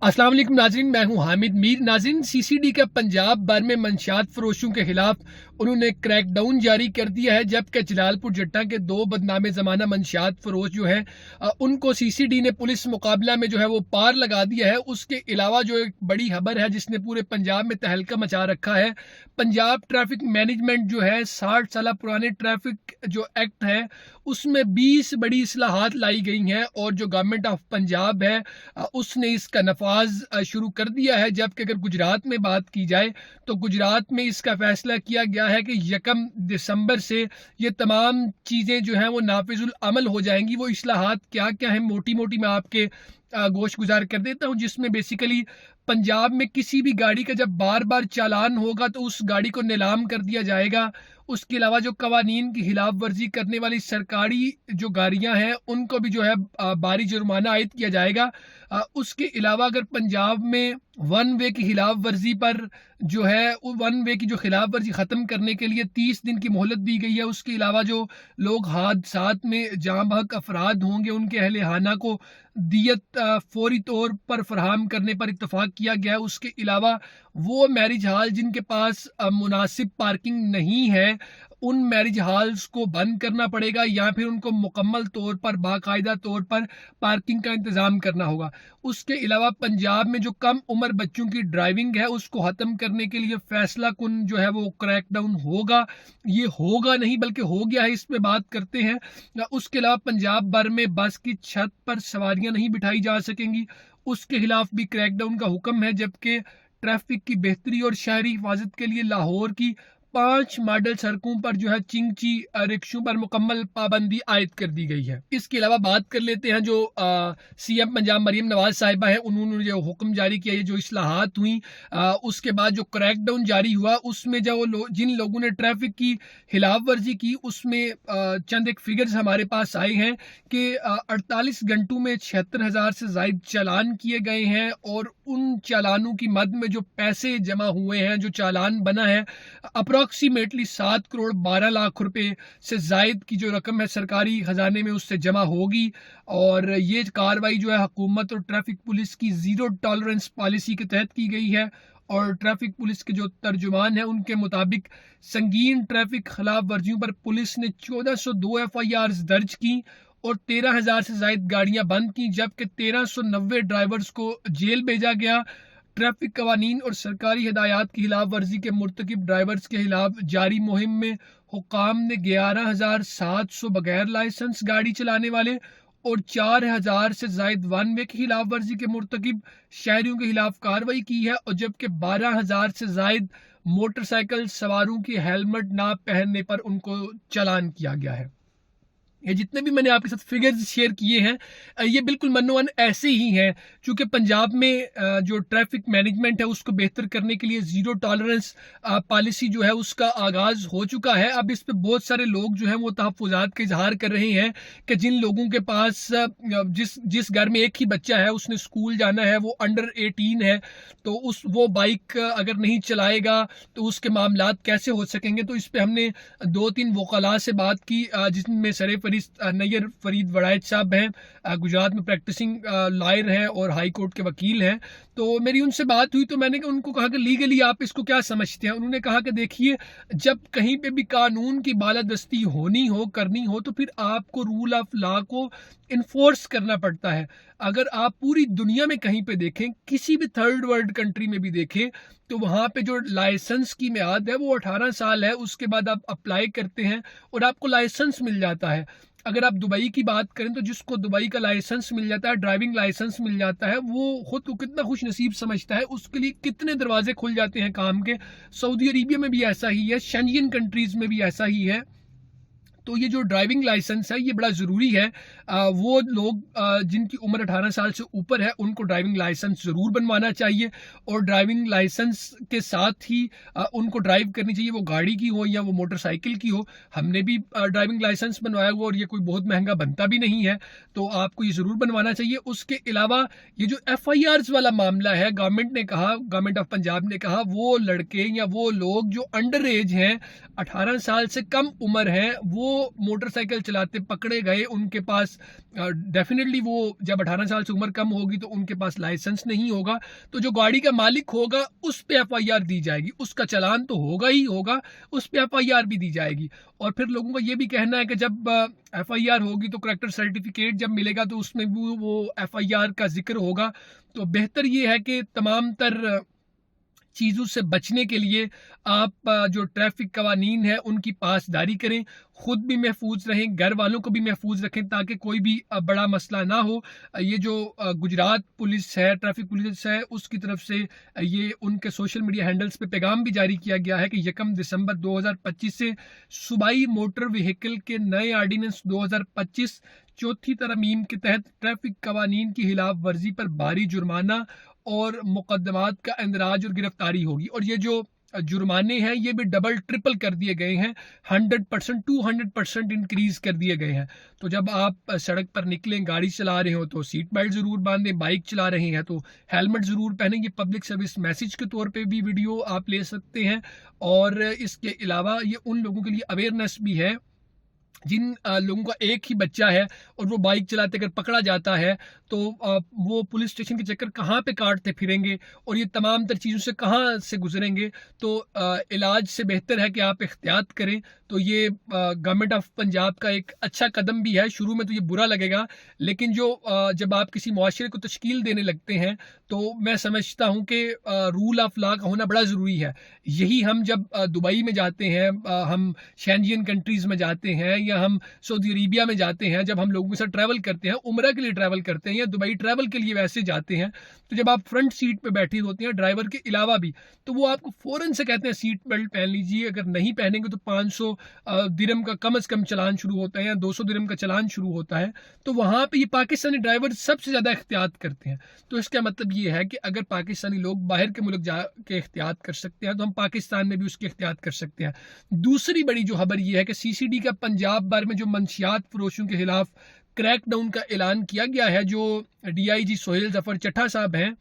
अस्सलाम वालेकुम नाज़रीन, मैं हूं हामिद मीर। नाज़रीन, सीसीडी का पंजाब भर में मंशियात फरोशों के खिलाफ उन्होंने क्रैकडाउन जारी कर दिया है, जबकि जलालपुर जट्टा के दो बदनामे ज़माना मंशियात फरोश जो है उनको सीसीडी ने पुलिस मुकाबला में जो है वो पार लगा दिया है। उसके अलावा जो एक बड़ी खबर है जिसने पूरे पंजाब में तहलका मचा रखा है, पंजाब ट्रैफिक मैनेजमेंट जो है 60 साल पुराने ट्रैफिक जो एक्ट है उसमें 20 बड़ी इस्लाहात लाई गई हैं और जो गवर्नमेंट ऑफ पंजाब है उसने इसका नफाज शुरू कर दिया है। जबकि अगर गुजरात में बात की जाए तो गुजरात में इसका फैसला किया गया है कि 1 दिसंबर से ये तमाम चीज़ें जो हैं वो नाफिजुल अमल हो जाएंगी। वो इस्लाहात क्या क्या है मोटी मोटी मैं आपके गोश गुजार कर देता हूँ, जिसमें बेसिकली पंजाब में किसी भी गाड़ी का जब बार बार चालान होगा तो उस गाड़ी को नीलाम कर दिया जाएगा। उसके अलावा जो कवानीन की खिलाफ वर्जी करने वाली सरकारी जो गाड़ियां हैं उनको भी जो है भारी जुर्माना आयद किया जाएगा। उसके अलावा अगर पंजाब में वन वे की खिलाफ वर्जी पर जो है वन वे की जो खिलाफ वर्जी ख़त्म करने के लिए 30 दिन की मोहलत दी गई है। उसके अलावा जो लोग हादसात में जाँ बहक अफराद होंगे उनके अहले हाना को दियत फौरी तौर पर फराहम करने पर इत्तफाक किया गया है। उसके अलावा वो मैरिज हाल जिनके पास मुनासिब पार्किंग नहीं है उन मैरिज हॉल्स को बंद करना पड़ेगा या फिर उनको मुकम्मल तौर पर बाकायदा तौर पर पार्किंग का इंतज़ाम करना होगा। उसके अलावा पंजाब में जो कम उम्र बच्चों की ड्राइविंग है उसको ख़त्म करने के लिए फैसला कुन जो है वो क्रैकडाउन होगा। ये होगा नहीं बल्कि हो गया है, इस पे बात करते हैं। उसके अलावा पंजाब भर में बस की छत पर सवारियां नहीं बिठाई जा सकेंगी, उसके खिलाफ भी क्रैकडाउन का हुक्म है। जबकि ट्रैफिक की बेहतरी और शहरी हिफाजत के लिए लाहौर की 5 मॉडल सड़कों पर जो है चिंगची रिक्शों पर मुकम्मल पाबंदी आयद कर दी गई है। इसके अलावा बात कर लेते हैं जो सीएम पंजाब मरियम नवाज साहिबा है, उन्होंने जो हुक्म जारी किया है, जो इस्लाहात हुई उसके बाद जो क्रैकडाउन जारी हुआ उसमें जो जिन लोगों ने ट्रैफिक की खिलाफ वर्जी की उसमें चंद एक फिगर्स हमारे पास आए हैं कि 48 घंटों में 76,000 से ज़ायद चालान किए गए हैं और उन चालानों की मद में जो पैसे जमा हुए हैं, जो चालान बना है अप्रॉक्सीमेटली 7 करोड़ 12 लाख रुपए से जायद की जो रकम है सरकारी खजाने में उससे जमा होगी। और ये कार्रवाई जो है हुकूमत और ट्रैफिक पुलिस की ज़ीरो टॉलरेंस पॉलिसी के तहत की गई है। और ट्रैफिक पुलिस के जो तर्जुमान हैं उनके मुताबिक संगीन ट्रैफिक खिलाफ वर्जियों पर पुलिस ने 1402 FIR दर्ज की और 13,000 से ज्यादा गाड़ियां बंद की, जबकि 1390 ड्राइवर्स को जेल भेजा गया। ट्रैफिक कवानीन और सरकारी हिदायत की खिलाफ वर्जी के मुर्तकिब ड्राइवर्स के खिलाफ जारी मुहिम में हुकाम ने 11,700 बगैर लाइसेंस गाड़ी चलाने वाले और 4,000 से जायद वन वे की खिलाफ वर्जी के मुर्तकिब शहरियों के खिलाफ कार्रवाई की है। और जबकि 12,000 से जायद मोटरसाइकिल सवारों की हेलमेट ना पहनने पर उनको चालान किया गया है। ये जितने भी मैंने आपके साथ फिगर्स शेयर किए हैं ये बिल्कुल मनोवन ऐसे ही हैं, क्योंकि पंजाब में जो ट्रैफिक मैनेजमेंट है उसको बेहतर करने के लिए ज़ीरो टॉलरेंस पॉलिसी जो है उसका आगाज़ हो चुका है। अब इस पे बहुत सारे लोग जो हैं वो तहफ़्फ़ुज़ात का इजहार कर रहे हैं कि जिन लोगों के पास जिस घर में एक ही बच्चा है उसने स्कूल जाना है, वो अंडर 18 है, तो वो बाइक अगर नहीं चलाएगा तो उसके मामलात कैसे हो सकेंगे। तो इस पर हमने 2-3 वकला से बात की जिसमें सरे नैयर फरीद वड़ायत साहब हैं, गुजरात में प्रैक्टिसिंग लॉयर हैं और हाई कोर्ट के वकील हैं। तो मेरी उनसे बात हुई तो मैंने उनको कहा कि लीगली आप इसको क्या समझते हैं। उन्होंने कहा कि देखिए, जब कहीं पे भी कानून की बालादस्ती होनी हो करनी हो तो फिर आपको रूल ऑफ लॉ को इन्फोर्स करना पड़ता है। अगर आप पूरी दुनिया में कहीं पे देखें, किसी भी थर्ड वर्ल्ड कंट्री में भी देखें, तो वहाँ पे जो लाइसेंस की मियाद है वो 18 साल है। उसके बाद आप अप्लाई करते हैं और आपको लाइसेंस मिल जाता है। अगर आप दुबई की बात करें तो जिसको दुबई का लाइसेंस मिल जाता है, ड्राइविंग लाइसेंस मिल जाता है, वो खुद को कितना खुश नसीब समझता है, उसके लिए कितने दरवाजे खुल जाते हैं काम के। सऊदी अरेबिया में भी ऐसा ही है, शेंजन कंट्रीज में भी ऐसा ही है। तो ये जो ड्राइविंग लाइसेंस है ये बड़ा ज़रूरी है। वो लोग जिनकी उम्र 18 साल से ऊपर है उनको ड्राइविंग लाइसेंस ज़रूर बनवाना चाहिए और ड्राइविंग लाइसेंस के साथ ही उनको ड्राइव करनी चाहिए, वो गाड़ी की हो या वो मोटरसाइकिल की हो। हमने भी ड्राइविंग लाइसेंस बनवाया हुआ और ये कोई बहुत महंगा बनता भी नहीं है, तो आपको ये ज़रूर बनवाना चाहिए। उसके अलावा ये जो FIRs वाला मामला है, गवर्नमेंट ऑफ पंजाब ने कहा वो लड़के या वो लोग जो अंडर एज हैं, 18 साल से कम उम्र है, वो वो मोटरसाइकिल चलाते पकड़े गए, उनके पास डेफिनेटली वो जब 18 साल से उम्र कम होगी तो उनके पास लाइसेंस नहीं होगा, तो जो गाड़ी का मालिक होगा उस पे एफआईआर दी जाएगी, उसका चालान तो होगा ही होगा, उस पे एफआईआर भी दी जाएगी। और फिर लोगों का ये भी कहना है कि जब एफआईआर होगी तो करेक्टर सर्टिफिकेट जब मिलेगा तो उसमें भी वो एफआईआर का जिक्र होगा। तो बेहतर ये है कि तमाम तर चीज़ों से बचने के लिए आप जो ट्रैफिक कवानीन है उनकी पासदारी करें, खुद भी महफूज रहें, घर वालों को भी महफूज रखें ताकि कोई भी बड़ा मसला ना हो। ये जो गुजरात पुलिस है, ट्रैफिक पुलिस है, उसकी तरफ से ये उनके सोशल मीडिया हैंडल्स पे पैगाम भी जारी किया गया है कि 1 दिसंबर 2025 से सूबाई मोटर व्हीकल के नए आर्डीनेंस 2025 चौथी तरमीम के तहत ट्रैफिक कवानीन की खिलाफ वर्जी पर भारी जुर्माना और मुकदमात का इंदराज और गिरफ्तारी होगी। और ये जो जुर्माने हैं ये भी डबल ट्रिपल कर दिए गए हैं, 100% 200% इंक्रीज कर दिए गए हैं। तो जब आप सड़क पर निकलें, गाड़ी चला रहे हो तो सीट बेल्ट जरूर बांधें, बाइक चला रहे हैं तो हेलमेट जरूर पहनें। ये पब्लिक सर्विस मैसेज के तौर पे भी वीडियो आप ले सकते हैं। और इसके अलावा ये उन लोगों के लिए अवेयरनेस भी है जिन लोगों का एक ही बच्चा है और वो बाइक चलाते अगर पकड़ा जाता है तो वो पुलिस स्टेशन के चक्कर कहाँ पे काटते फिरेंगे और ये तमाम तर चीज़ों से कहाँ से गुजरेंगे। तो इलाज से बेहतर है कि आप एहतियात करें। तो ये गवर्नमेंट ऑफ पंजाब का एक अच्छा कदम भी है। शुरू में तो ये बुरा लगेगा, लेकिन जब आप किसी मुआशरे को तश्कील देने लगते हैं तो मैं समझता हूँ कि रूल ऑफ लॉ का होना बड़ा ज़रूरी है। यही हम जब दुबई में जाते हैं, हम शेंजियन कंट्रीज़ में जाते हैं या हम सऊदी अरेबिया में जाते हैं, जब हम लोगों के साथ ट्रैवल करते हैं, उम्रा के लिए ट्रैवल करते हैं या दुबई ट्रैवल के लिए वैसे जाते हैं, तो जब आप फ्रंट सीट पे बैठे होते हैं ड्राइवर के अलावा भी, तो वो आपको फ़ौरन से कहते हैं सीट बेल्ट पहन लीजिए। अगर नहीं पहनेंगे तो 500 दिरहम का कम से कम चालान शुरू होता है या 200 दिरहम का चालान शुरू होता है। तो वहाँ पे ये पाकिस्तानी ड्राइवर सबसे ज़्यादा एहतियात करते हैं। तो इसका मतलब ये है कि अगर पाकिस्तानी लोग बाहर के मुल्क जाके एहतियात कर सकते हैं तो हम पाकिस्तान में भी उसकी एहतियात कर सकते हैं। दूसरी बड़ी जो खबर ये है कि सीसीडी का पंजाब भर में जो मंशियात फरोशों के खिलाफ क्रैकडाउन का ऐलान किया गया है। जो डीआईजी सोहेल जफर चट्टा साहब हैं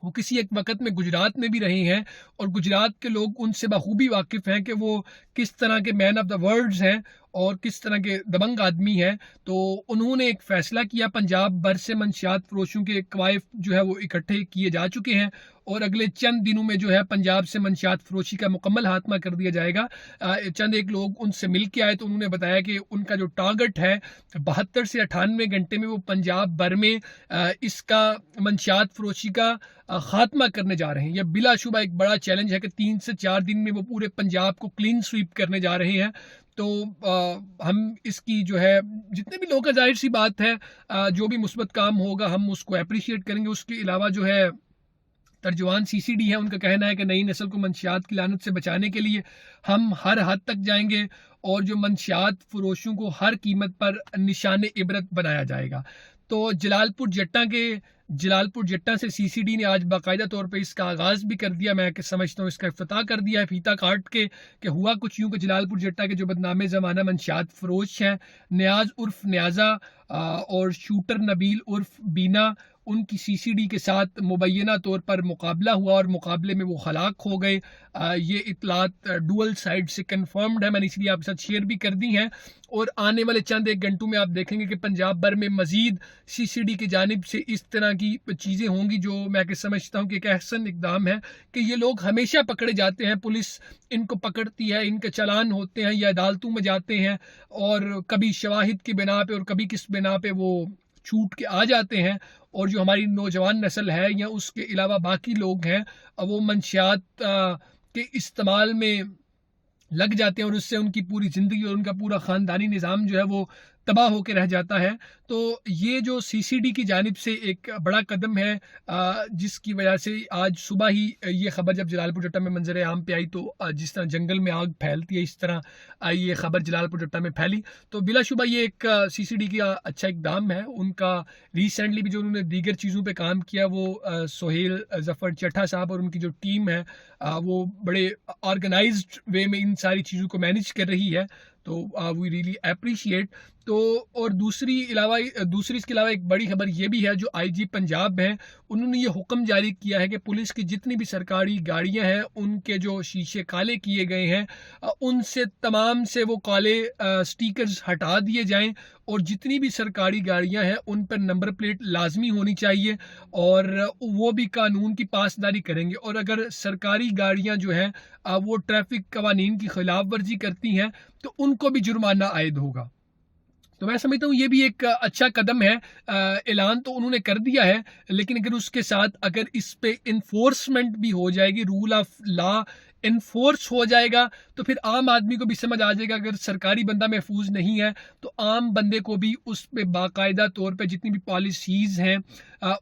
वो किसी एक वक्त में गुजरात में भी रहे हैं और गुजरात के लोग उनसे बखूबी वाकिफ़ हैं कि वो किस तरह के मैन ऑफ द वर्ल्ड्स हैं और किस तरह के दबंग आदमी हैं। तो उन्होंने एक फ़ैसला किया, पंजाब भर से मंशियात फरोशों के कवायफ जो है वो इकट्ठे किए जा चुके हैं और अगले चंद दिनों में जो है पंजाब से मंशियात फरोशी का मुकम्मल खात्मा कर दिया जाएगा। चंद एक लोग उनसे मिल के आए तो उन्होंने बताया कि उनका जो टारगेट है 72 से 98 घंटे में वो पंजाब भर में इसका मंशियात फरोशी का खात्मा करने जा रहे हैं। यह बिलाशुबा एक बड़ा चैलेंज है कि 3 से 4 दिन में वो पूरे पंजाब को क्लीन स्वीप करने जा रहे हैं। तो हम इसकी जो है जितने भी लोग, जाहिर सी बात है, जो भी मुस्बत काम होगा हम उसको अप्रिशिएट करेंगे। उसके अलावा जो है तर्जुमान सीसीडी है, उनका कहना है कि नई नस्ल को मंशियात की लानत से बचाने के लिए हम हर हद तक जाएंगे और जो मंशियात फरोशों को हर कीमत पर निशान इबरत बनाया जाएगा। तो जलालपुर जट्टा से सीसीडी ने आज बाकायदा तौर पे इसका आगाज़ भी कर दिया। मैं समझता हूँ इसका इफ्तिताह कर दिया है फीता काट के कि हुआ कुछ यूँ कि जलालपुर जट्टा के जो बदनामे ज़माना मंशियात फरोश हैं, नियाज उर्फ न्याजा और शूटर नबील उर्फ बीना, उनकी सीसीडी के साथ मुबैना तौर पर मुकाबला हुआ और मुकाबले में वो हलाक हो गए। ये इतलात डुअल साइड से कंफर्म्ड है, मैंने इसलिए आपके साथ शेयर भी कर दी हैं। और आने वाले चंद एक घंटों में आप देखेंगे कि पंजाब भर में मजीद सीसीडी की जानिब से इस तरह की चीज़ें होंगी, जो मैं समझता हूँ कि एक अहसन इकदाम है कि ये लोग हमेशा पकड़े जाते हैं, पुलिस इनको पकड़ती है, इनके चालान होते हैं या अदालतों में जाते हैं और कभी शवाहिद की बिना पे और कभी किस बिना पे वो छूट के आ जाते हैं। और जो हमारी नौजवान नस्ल है या उसके अलावा बाकी लोग हैं वो मंशियात के इस्तेमाल में लग जाते हैं और उससे उनकी पूरी ज़िंदगी और उनका पूरा ख़ानदानी निज़ाम जो है वो तबाह होकर रह जाता है। तो ये जो सीसीडी की जानिब से एक बड़ा कदम है, जिसकी वजह से आज सुबह ही ये ख़बर जब जलालपुर जट्टा में मंजर आम पे आई तो जिस तरह जंगल में आग फैलती है इस तरह ये ख़बर जलालपुर जट्टा में फैली। तो बिलाशुबा ये एक सीसीडी का अच्छा इकदाम है। उनका रिसेंटली भी जो उन्होंने दीगर चीज़ों पे काम किया वो सोहेल जफ़र चट्टा साहब और उनकी जो टीम है वो बड़े ऑर्गेनाइज्ड वे में इन सारी चीज़ों को मैनेज कर रही है। तो वी रियली अप्रिशिएट। तो और दूसरी इसके अलावा एक बड़ी खबर ये भी है, जो आईजी पंजाब हैं उन्होंने ये हुक्म जारी किया है कि पुलिस की जितनी भी सरकारी गाड़ियां हैं उनके जो शीशे काले किए गए हैं उनसे तमाम से वो काले स्टिकर्स हटा दिए जाएं, और जितनी भी सरकारी गाड़ियां हैं उन पर नंबर प्लेट लाजमी होनी चाहिए, और वो भी कानून की पासदारी करेंगे। और अगर सरकारी गाड़ियां जो हैं वो ट्रैफिक कवानीन की खिलाफ वर्जी करती हैं तो उनको भी जुर्माना आयद होगा। तो मैं समझता हूँ ये भी एक अच्छा कदम है। ऐलान तो उन्होंने कर दिया है, लेकिन अगर उसके साथ अगर इस पे इन्फोर्समेंट भी हो जाएगी, रूल ऑफ लॉ इन्फोर्स हो जाएगा, तो फिर आम आदमी को भी समझ आ जाएगा अगर सरकारी बंदा महफूज नहीं है तो आम बंदे को भी उस पे बाकायदा तौर पे जितनी भी पॉलिसीज हैं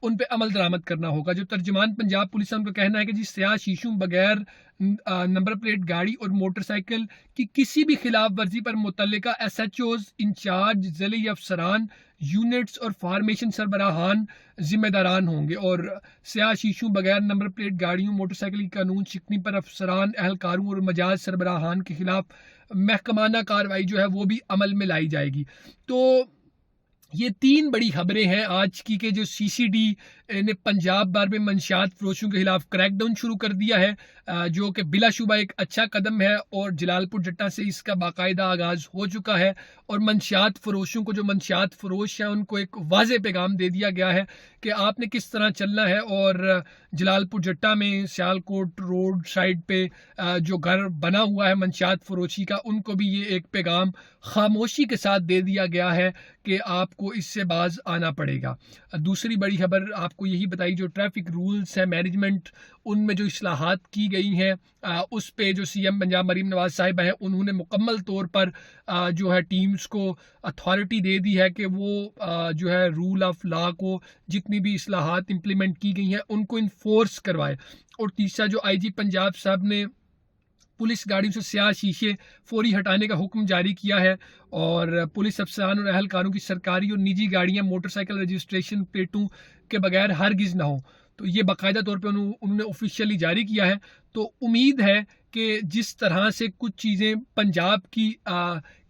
उन पे अमल दरामद करना होगा। जो तर्जुमान पंजाब पुलिस है उनका कहना है कि जी स्याह शीशों बगैर नंबर प्लेट गाड़ी और मोटरसाइकिल की किसी भी खिलाफ वर्जी पर मुतल्लिका SHOs, इंचार्ज, ज़िले अफसरान, यूनिट्स और फार्मेशन सरबराहान जिम्मेदारान होंगे, और स्याह शीशों बगैर नंबर प्लेट गाड़ियों मोटरसाइकिल की कानून शिकनी पर अफसरान, एहलकारों और मजाज सरबराहान के खिलाफ महकमाना कार्रवाई जो है वो भी अमल में लाई जाएगी। तो ये 3 बड़ी खबरें हैं आज की, के जो CCD ने पंजाब भर में मंशियात फरोशों के खिलाफ क्रैकडाउन शुरू कर दिया है, जो कि बिलाशुबा एक अच्छा कदम है, और जलालपुर जट्टा से इसका बाकायदा आगाज हो चुका है, और मंशियात फरोशों को, जो मंशियात फरोश हैं उनको एक वाज़ेह पैगाम दे दिया गया है कि आपने किस तरह चलना है। और जलालपुर जट्टा में सियालकोट रोड साइड पे जो घर बना हुआ है मंशियात फरोशी का, उनको भी ये एक पैगाम खामोशी के साथ दे दिया गया है कि आपको इससे बाज आना पड़ेगा। दूसरी बड़ी खबर आपको यही बताई, जो ट्रैफिक रूल्स है मैनेजमेंट उनमें जो इस्लाहात की गई हैं उस पे जो CM पंजाब मरीम नवाज साहिबा हैं उन्होंने मुकम्मल तौर पर जो है टीम्स को अथॉरिटी दे दी है कि वो जो है रूल ऑफ लॉ को, जितनी भी इस्लाहात इम्प्लीमेंट की गई हैं उनको इन्फोर्स करवाए। और तीसरा, जो IG पंजाब साहब ने पुलिस गाड़ियों से स्याह शीशे फौरी हटाने का हुक्म जारी किया है, और पुलिस अफसरान और अहलकारों की सरकारी और निजी गाड़ियां मोटरसाइकिल रजिस्ट्रेशन प्लेटों के बगैर हरगिज ना हो, तो ये बाकायदा तौर पे उन्होंने ऑफिशियली जारी किया है। तो उम्मीद है कि जिस तरह से कुछ चीज़ें पंजाब की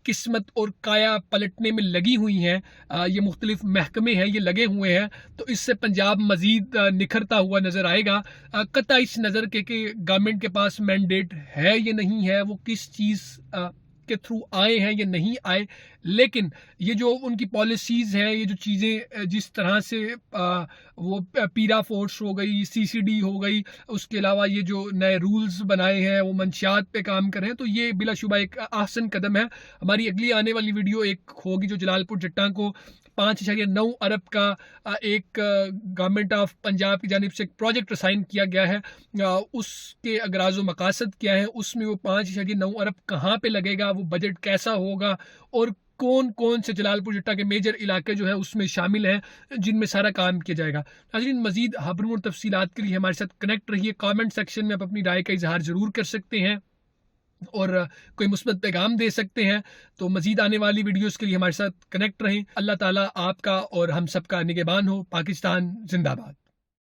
किस्मत और काया पलटने में लगी हुई हैं, ये मुख्तलिफ महकमे हैं ये लगे हुए हैं, तो इससे पंजाब मजीद निखरता हुआ नज़र आएगा। कतई इस नज़र के कि गवर्नमेंट के पास मैंडेट है या नहीं है, वो किस चीज़ के थ्रू आए हैं या नहीं आए, लेकिन ये जो उनकी पॉलिसीज़ हैं, ये जो चीज़ें जिस तरह से वो पीरा फोर्स हो गई, CCD हो गई, उसके अलावा ये जो नए रूल्स बनाए हैं वो मंशियात पे काम कर रहे हैं, तो ये बिलाशुबा एक आसन कदम है। हमारी अगली आने वाली वीडियो एक होगी जो जलालपुर जट्टा को 5.9 अरब का एक गवर्नमेंट ऑफ पंजाब की जानिब से एक प्रोजेक्ट असाइन किया गया है, उसके अगराज़ व मकासद क्या है, उसमें वो 5.9 अरब कहाँ पे लगेगा, वो बजट कैसा होगा, और कौन कौन से जलालपुर जट्टा के मेजर इलाके जो है उसमें शामिल हैं जिनमें सारा काम किया जाएगा। नाज़रीन, मज़ीद खबरों और तफसीलात के लिए हमारे साथ कनेक्ट रहिए। कमेंट सेक्शन में आप अपनी राय का इजहार ज़रूर कर सकते हैं और कोई मुस्बत पैगाम दे सकते हैं। तो मज़ीद आने वाली वीडियोस के लिए हमारे साथ कनेक्ट रहें। अल्लाह ताला आपका और हम सबका निगहबान हो। पाकिस्तान जिंदाबाद।